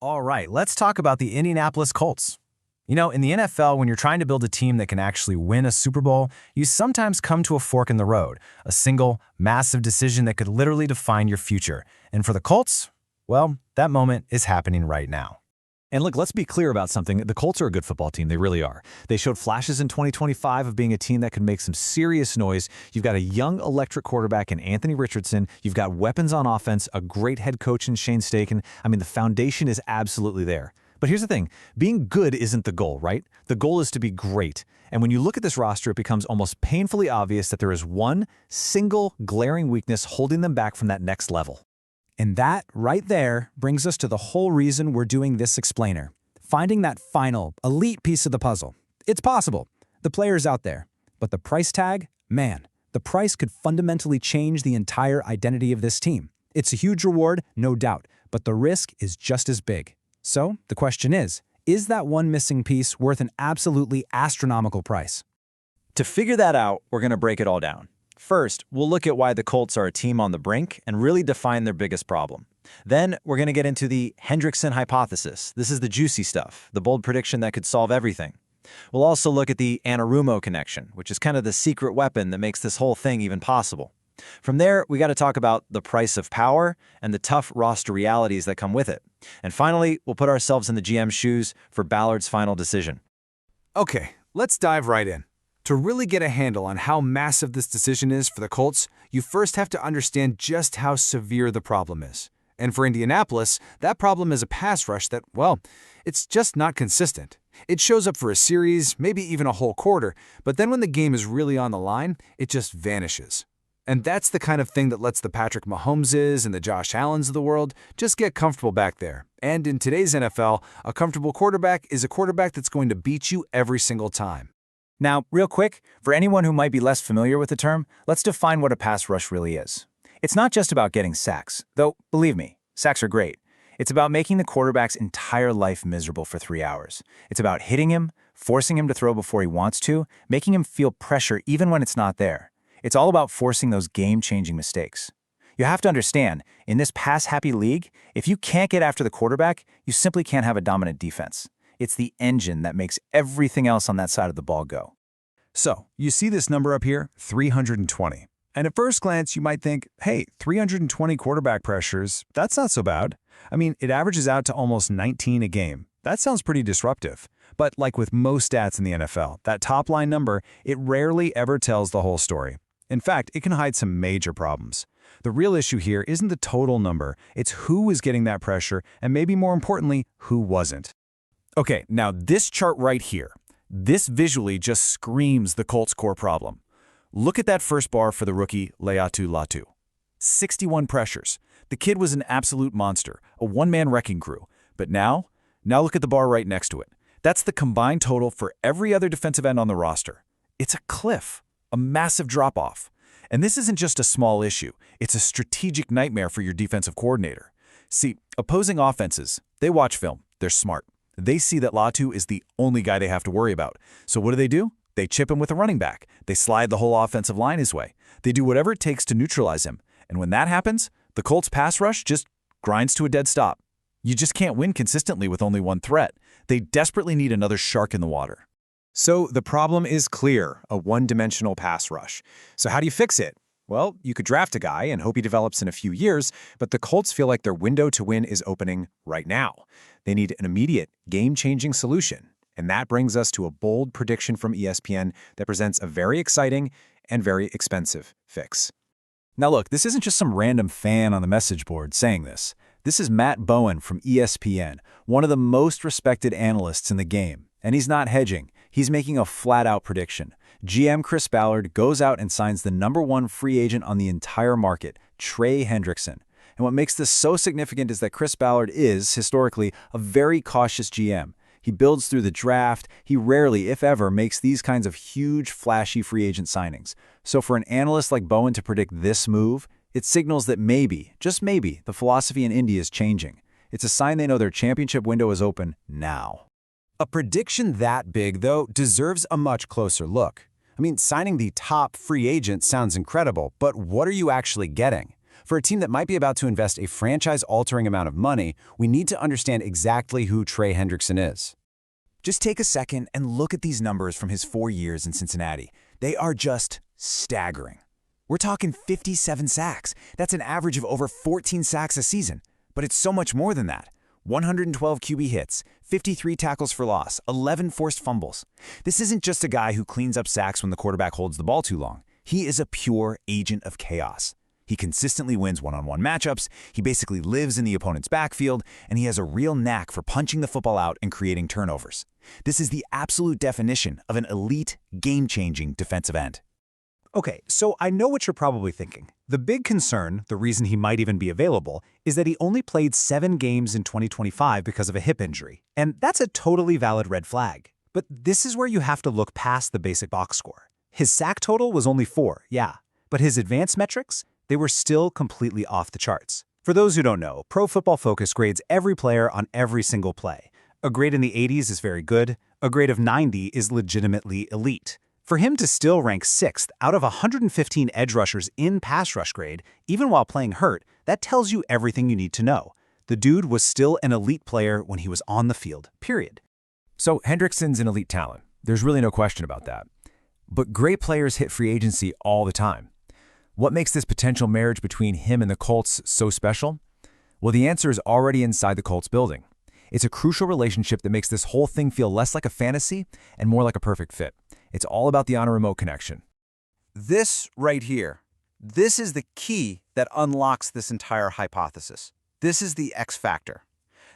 All right, let's talk about the Indianapolis Colts. In the NFL, when you're trying to build a team that can actually win a Super Bowl, you sometimes come to a fork in the road, a single, massive decision that could literally define your future. And for the Colts, well, that moment is happening right now. And look, let's be clear about something. The Colts are a good football team. They really are. They showed flashes in 2025 of being a team that could make some serious noise. You've got a young electric quarterback in Anthony Richardson. You've got weapons on offense, a great head coach in Shane Steichen. The foundation is absolutely there. But here's the thing. Being good isn't the goal, right? The goal is to be great. And when you look at this roster, it becomes almost painfully obvious that there is one single glaring weakness holding them back from that next level. And that, right there, brings us to the whole reason we're doing this explainer. Finding that final, elite piece of the puzzle. It's possible. The player's out there. But the price tag? Man, the price could fundamentally change the entire identity of this team. It's a huge reward, no doubt, but the risk is just as big. So, the question is that one missing piece worth an absolutely astronomical price? To figure that out, we're going to break it all down. First, we'll look at why the Colts are a team on the brink and really define their biggest problem. Then, we're going to get into the Hendrickson hypothesis. This is the juicy stuff, the bold prediction that could solve everything. We'll also look at the Anarumo connection, which is kind of the secret weapon that makes this whole thing even possible. From there, we got to talk about the price of power and the tough roster realities that come with it. And finally, we'll put ourselves in the GM's shoes for Ballard's final decision. Okay, let's dive right in. To really get a handle on how massive this decision is for the Colts, you first have to understand just how severe the problem is. And for Indianapolis, that problem is a pass rush that, well, it's just not consistent. It shows up for a series, maybe even a whole quarter, but then when the game is really on the line, it just vanishes. And that's the kind of thing that lets the Patrick Mahomeses and the Josh Allens of the world just get comfortable back there. And in today's NFL, a comfortable quarterback is a quarterback that's going to beat you every single time. Now, real quick, for anyone who might be less familiar with the term, let's define what a pass rush really is. It's not just about getting sacks, though, believe me, sacks are great. It's about making the quarterback's entire life miserable for 3 hours. It's about hitting him, forcing him to throw before he wants to, making him feel pressure even when it's not there. It's all about forcing those game-changing mistakes. You have to understand, in this pass-happy league, if you can't get after the quarterback, you simply can't have a dominant defense. It's the engine that makes everything else on that side of the ball go. So, you see this number up here, 320. And at first glance, you might think, hey, 320 quarterback pressures, that's not so bad. It averages out to almost 19 a game. That sounds pretty disruptive. But like with most stats in the NFL, that top-line number, it rarely ever tells the whole story. In fact, it can hide some major problems. The real issue here isn't the total number, it's who was getting that pressure, and maybe more importantly, who wasn't. Okay, now this chart right here, this visually just screams the Colts' core problem. Look at that first bar for the rookie Laiatu Latu. 61 pressures. The kid was an absolute monster, a one-man wrecking crew. But now look at the bar right next to it. That's the combined total for every other defensive end on the roster. It's a cliff, a massive drop-off. And this isn't just a small issue. It's a strategic nightmare for your defensive coordinator. See, opposing offenses, they watch film. They're smart. They see that Latu is the only guy they have to worry about. So what do? They chip him with a running back. They slide the whole offensive line his way. They do whatever it takes to neutralize him. And when that happens, the Colts' pass rush just grinds to a dead stop. You just can't win consistently with only one threat. They desperately need another shark in the water. So the problem is clear, a one-dimensional pass rush. So how do you fix it? Well, you could draft a guy and hope he develops in a few years, but the Colts feel like their window to win is opening right now. They need an immediate, game-changing solution. And that brings us to a bold prediction from ESPN that presents a very exciting and very expensive fix. Now look, this isn't just some random fan on the message board saying this. This is Matt Bowen from ESPN, one of the most respected analysts in the game. And he's not hedging. He's making a flat-out prediction. GM Chris Ballard goes out and signs the #1 free agent on the entire market, Trey Hendrickson. And what makes this so significant is that Chris Ballard is, historically, a very cautious GM. He builds through the draft. He rarely, if ever, makes these kinds of huge, flashy free agent signings. So for an analyst like Bowen to predict this move, it signals that maybe, just maybe, the philosophy in Indy is changing. It's a sign they know their championship window is open now. A prediction that big, though, deserves a much closer look. Signing the top free agent sounds incredible, but what are you actually getting? For a team that might be about to invest a franchise-altering amount of money, we need to understand exactly who Trey Hendrickson is. Just take a second and look at these numbers from his 4 years in Cincinnati. They are just staggering. We're talking 57 sacks. That's an average of over 14 sacks a season. But it's so much more than that. 112 QB hits, 53 tackles for loss, 11 forced fumbles. This isn't just a guy who cleans up sacks when the quarterback holds the ball too long. He is a pure agent of chaos. He consistently wins one-on-one matchups, he basically lives in the opponent's backfield, and he has a real knack for punching the football out and creating turnovers. This is the absolute definition of an elite, game-changing defensive end. Okay, so I know what you're probably thinking. The big concern, the reason he might even be available, is that he only played 7 games in 2025 because of a hip injury. And that's a totally valid red flag. But this is where you have to look past the basic box score. His sack total was only 4, yeah. But his advanced metrics, they were still completely off the charts. For those who don't know, Pro Football Focus grades every player on every single play. A grade in the 80s is very good. A grade of 90 is legitimately elite. For him to still rank 6th out of 115 edge rushers in pass rush grade, even while playing hurt, that tells you everything you need to know. The dude was still an elite player when he was on the field, period. So Hendrickson's an elite talent. There's really no question about that. But great players hit free agency all the time. What makes this potential marriage between him and the Colts so special? Well, the answer is already inside the Colts building. It's a crucial relationship that makes this whole thing feel less like a fantasy and more like a perfect fit. It's all about the Anarumo connection. This right here, this is the key that unlocks this entire hypothesis. This is the X factor.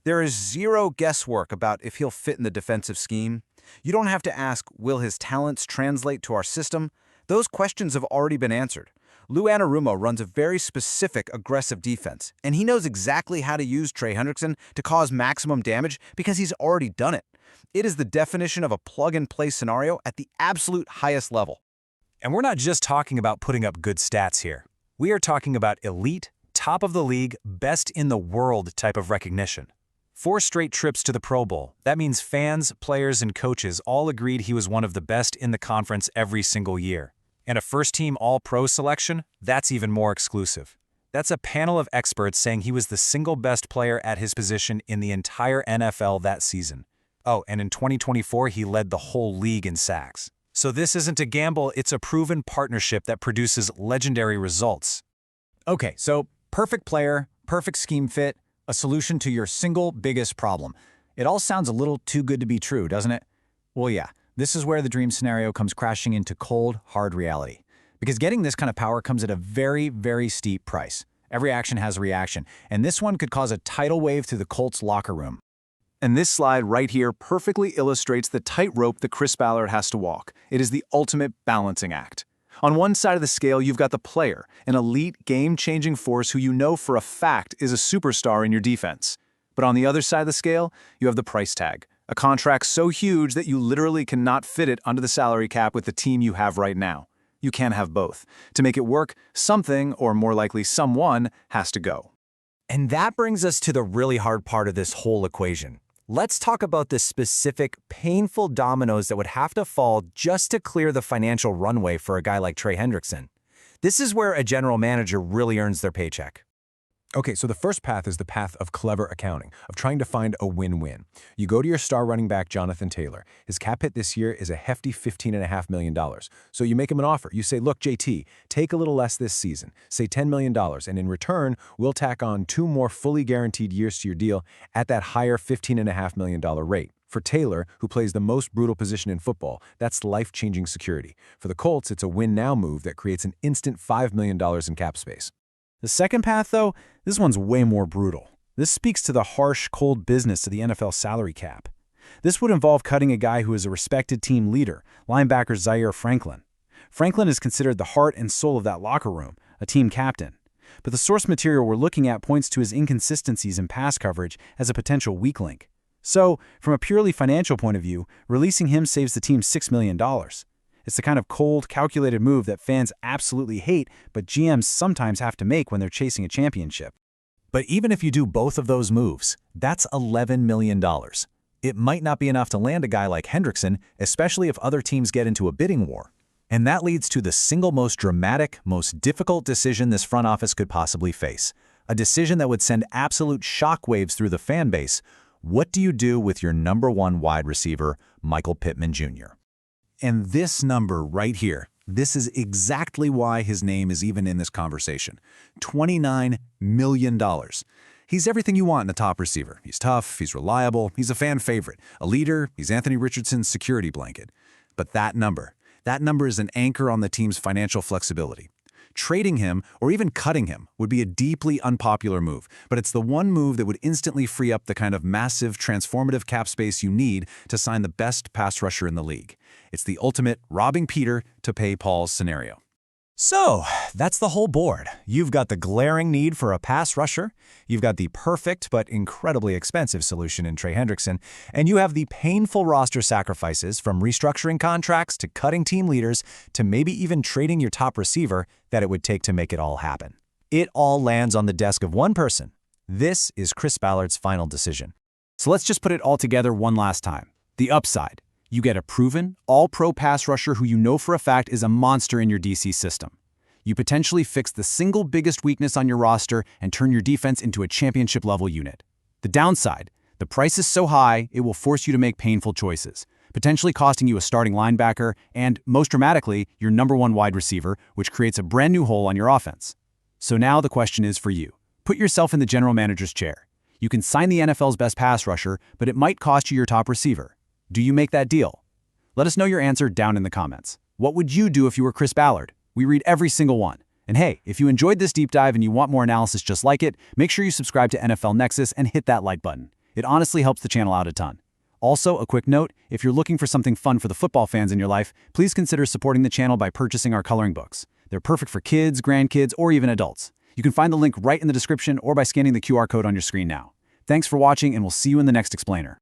There is zero guesswork about if he'll fit in the defensive scheme. You don't have to ask, will his talents translate to our system? Those questions have already been answered. Lou Anarumo runs a very specific, aggressive defense, and he knows exactly how to use Trey Hendrickson to cause maximum damage because he's already done it. It is the definition of a plug-and-play scenario at the absolute highest level. And we're not just talking about putting up good stats here. We are talking about elite, top of the league, best in the world type of recognition. 4 straight trips to the Pro Bowl. That means fans, players, and coaches all agreed he was one of the best in the conference every single year. And a first-team All-Pro selection? That's even more exclusive. That's a panel of experts saying he was the single best player at his position in the entire NFL that season. Oh, and in 2024, he led the whole league in sacks. So this isn't a gamble, it's a proven partnership that produces legendary results. Okay, so perfect player, perfect scheme fit, a solution to your single biggest problem. It all sounds a little too good to be true, doesn't it? Well, yeah, this is where the dream scenario comes crashing into cold, hard reality. Because getting this kind of power comes at a very, very steep price. Every action has a reaction, and this one could cause a tidal wave through the Colts locker room. And this slide right here perfectly illustrates the tightrope that Chris Ballard has to walk. It is the ultimate balancing act. On one side of the scale, you've got the player, an elite, game-changing force who you know for a fact is a superstar in your defense. But on the other side of the scale, you have the price tag, a contract so huge that you literally cannot fit it under the salary cap with the team you have right now. You can't have both. To make it work, something, or more likely someone, has to go. And that brings us to the really hard part of this whole equation. Let's talk about the specific, painful dominoes that would have to fall just to clear the financial runway for a guy like Trey Hendrickson. This is where a general manager really earns their paycheck. Okay, so the first path is the path of clever accounting, of trying to find a win-win. You go to your star running back, Jonathan Taylor. His cap hit this year is a hefty $15.5 million. So you make him an offer. You say, look, JT, take a little less this season, say $10 million, and in return, we'll tack on 2 more fully guaranteed years to your deal at that higher $15.5 million rate. For Taylor, who plays the most brutal position in football, that's life-changing security. For the Colts, it's a win-now move that creates an instant $5 million in cap space. The second path, though, this one's way more brutal. This speaks to the harsh, cold business of the NFL salary cap. This would involve cutting a guy who is a respected team leader, linebacker Zaire Franklin. Franklin is considered the heart and soul of that locker room, a team captain. But the source material we're looking at points to his inconsistencies in pass coverage as a potential weak link. So, from a purely financial point of view, releasing him saves the team $6 million. It's the kind of cold, calculated move that fans absolutely hate, but GMs sometimes have to make when they're chasing a championship. But even if you do both of those moves, that's $11 million. It might not be enough to land a guy like Hendrickson, especially if other teams get into a bidding war. And that leads to the single most dramatic, most difficult decision this front office could possibly face. A decision that would send absolute shockwaves through the fan base. What do you do with your number one wide receiver, Michael Pittman Jr.? And this number right here, this is exactly why his name is even in this conversation. $29 million. He's everything you want in a top receiver. He's tough, he's reliable, he's a fan favorite, a leader, he's Anthony Richardson's security blanket. But that number is an anchor on the team's financial flexibility. Trading him, or even cutting him, would be a deeply unpopular move, but it's the one move that would instantly free up the kind of massive, transformative cap space you need to sign the best pass rusher in the league. It's the ultimate robbing Peter to pay Paul's scenario. So, that's the whole board. You've got the glaring need for a pass rusher, you've got the perfect but incredibly expensive solution in Trey Hendrickson, and you have the painful roster sacrifices from restructuring contracts to cutting team leaders to maybe even trading your top receiver that it would take to make it all happen. It all lands on the desk of one person. This is Chris Ballard's final decision. So let's just put it all together one last time. The upside. You get a proven, all-pro pass rusher who you know for a fact is a monster in your DC system. You potentially fix the single biggest weakness on your roster and turn your defense into a championship-level unit. The downside, the price is so high it will force you to make painful choices, potentially costing you a starting linebacker and, most dramatically, your number one wide receiver, which creates a brand new hole on your offense. So now the question is for you. Put yourself in the general manager's chair. You can sign the NFL's best pass rusher, but it might cost you your top receiver. Do you make that deal? Let us know your answer down in the comments. What would you do if you were Chris Ballard? We read every single one. And hey, if you enjoyed this deep dive and you want more analysis just like it, make sure you subscribe to NFL Nexus and hit that like button. It honestly helps the channel out a ton. Also, a quick note, if you're looking for something fun for the football fans in your life, please consider supporting the channel by purchasing our coloring books. They're perfect for kids, grandkids, or even adults. You can find the link right in the description or by scanning the QR code on your screen now. Thanks for watching, and we'll see you in the next explainer.